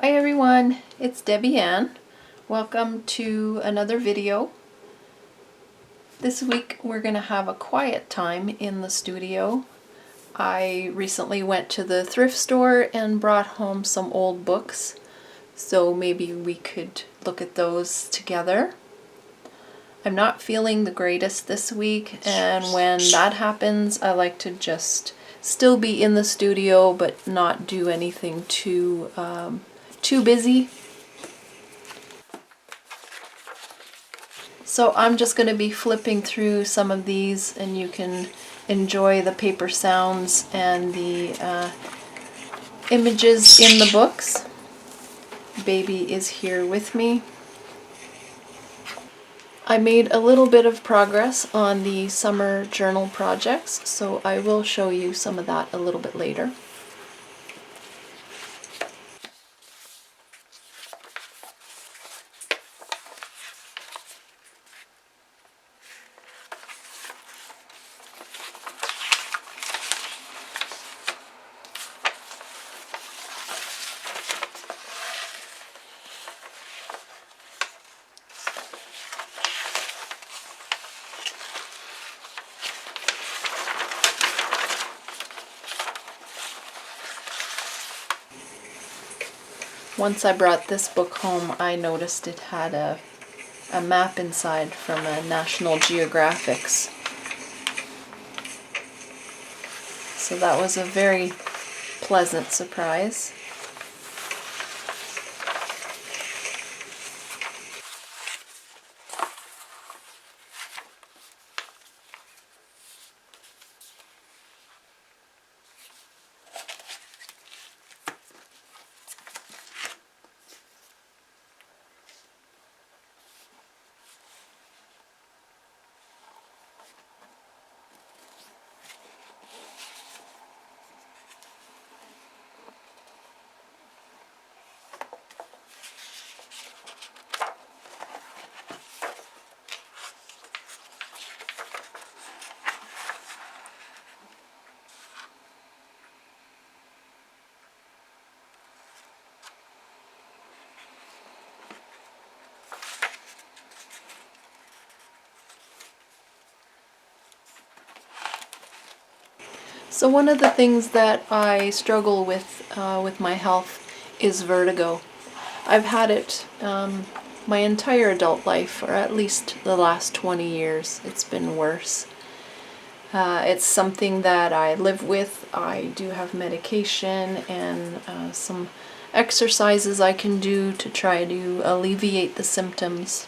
Hi everyone, it's Debbie Ann. Welcome to another video. This week we're going to have a quiet time in the studio. I recently went to the thrift store and brought home some old books, so maybe we could look at those together. I'm not feeling the greatest this week, and when that happens I like to just still be in the studio but not do anything too busy. So I'm just going to be flipping through some of these, and you can enjoy the paper sounds and the images in the books. Baby is here with me. I made a little bit of progress on the summer journal projects, so I will show you some of that a little bit later. Once I brought this book home, I noticed it had a map inside from a National Geographics. So that was a very pleasant surprise. So one of the things that I struggle with my health is vertigo. I've had it my entire adult life, or at least the last 20 years. It's been worse. It's something that I live with. I do have medication and some exercises I can do to try to alleviate the symptoms.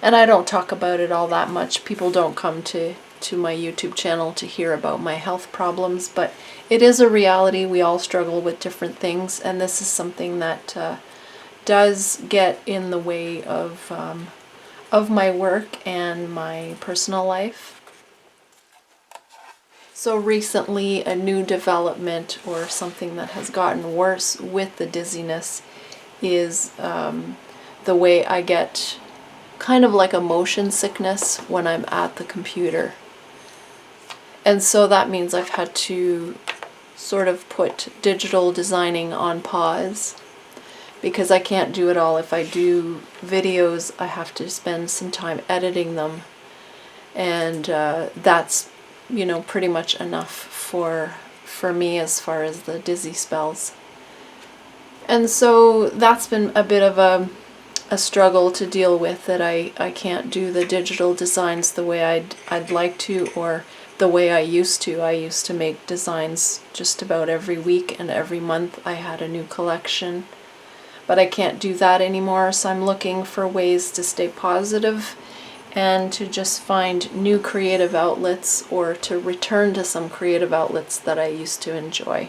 And I don't talk about it all that much. People don't come to my YouTube channel to hear about my health problems, but it is a reality. We all struggle with different things, and this is something that does get in the way of my work and my personal life. So recently, a new development or something that has gotten worse with the dizziness is the way I get kind of like a motion sickness when I'm at the computer. And so that means I've had to sort of put digital designing on pause because I can't do it all. If I do videos, I have to spend some time editing them, and that's, you know, pretty much enough for me as far as the dizzy spells. And so that's been a bit of a struggle to deal with, that I can't do the digital designs the way I'd like to, or the way I used to. I used to make designs just about every week, and every month I had a new collection. But I can't do that anymore, so I'm looking for ways to stay positive and to just find new creative outlets, or to return to some creative outlets that I used to enjoy.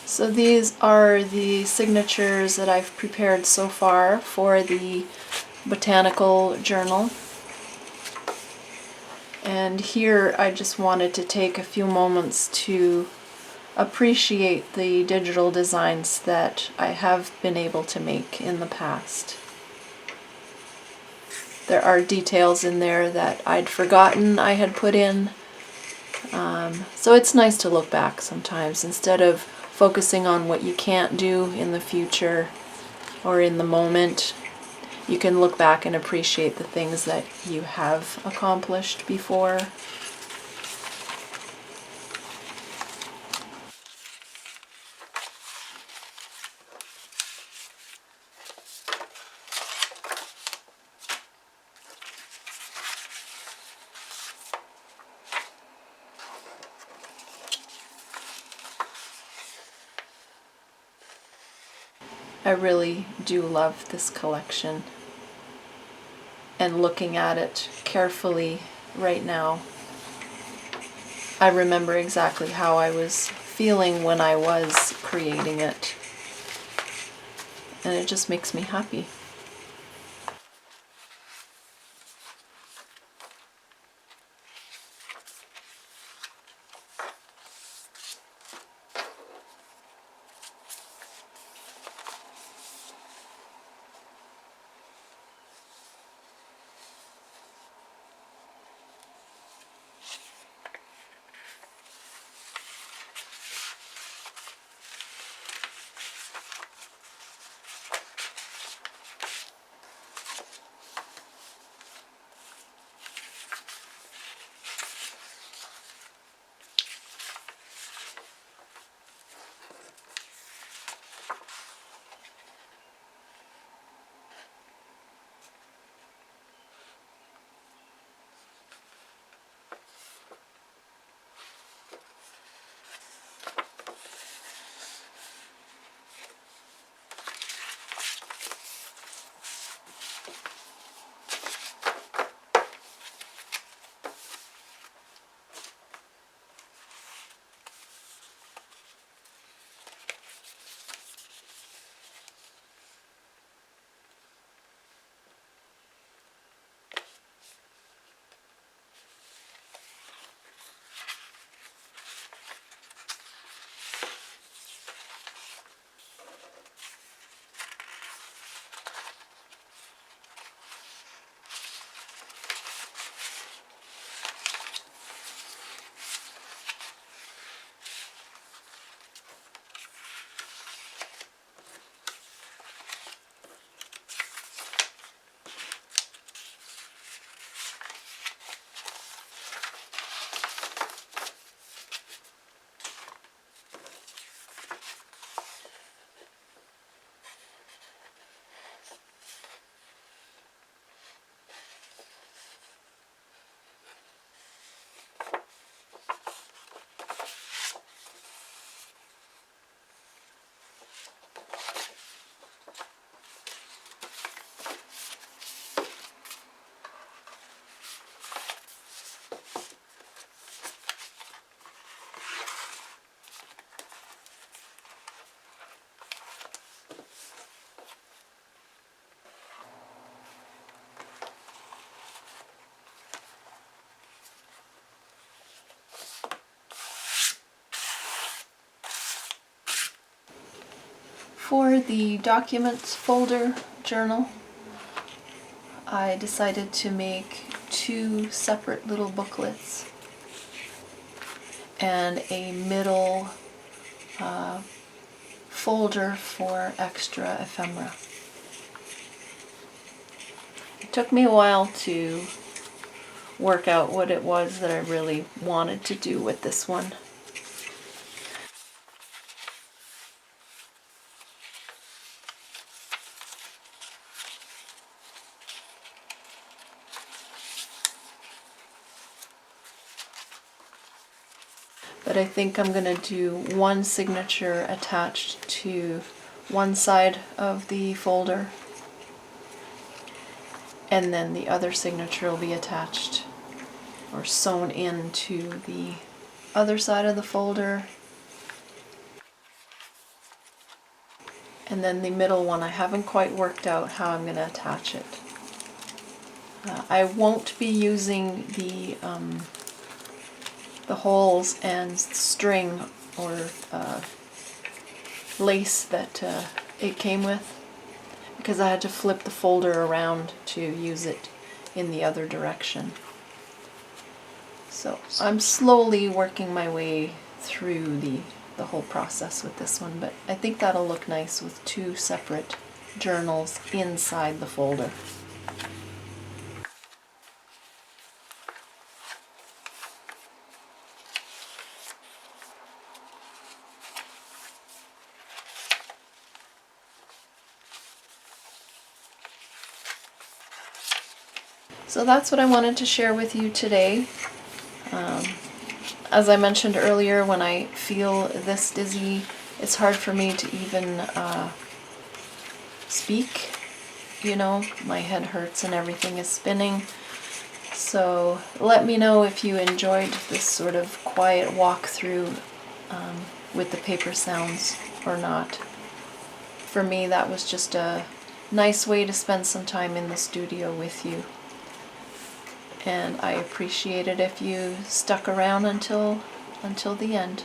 So these are the signatures that I've prepared so far for the botanical journal. And here I just wanted to take a few moments to appreciate the digital designs that I have been able to make in the past. There are details in there that I'd forgotten I had put in. So it's nice to look back sometimes instead of focusing on what you can't do in the future or in the moment. You can look back and appreciate the things that you have accomplished before. I really do love this collection, and looking at it carefully right now, I remember exactly how I was feeling when I was creating it, and it just makes me happy. For the documents folder journal, I decided to make 2 separate little booklets and a middle folder for extra ephemera. It took me a while to work out what it was that I really wanted to do with this one. But I think I'm going to do one signature attached to one side of the folder, and then the other signature will be attached or sewn into the other side of the folder. And then the middle one, I haven't quite worked out how I'm going to attach it. I won't be using the holes and string or lace that it came with, because I had to flip the folder around to use it in the other direction. So I'm slowly working my way through the whole process with this one, but I think that'll look nice with two separate journals inside the folder. So that's what I wanted to share with you today. As I mentioned earlier, when I feel this dizzy, it's hard for me to even speak. You know, my head hurts and everything is spinning. So let me know if you enjoyed this sort of quiet walkthrough with the paper sounds or not. For me, that was just a nice way to spend some time in the studio with you. And I appreciate it if you stuck around until the end.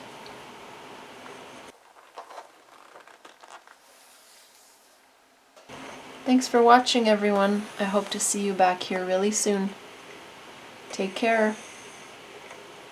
Thanks for watching, everyone. I hope to see you back here really soon. Take care.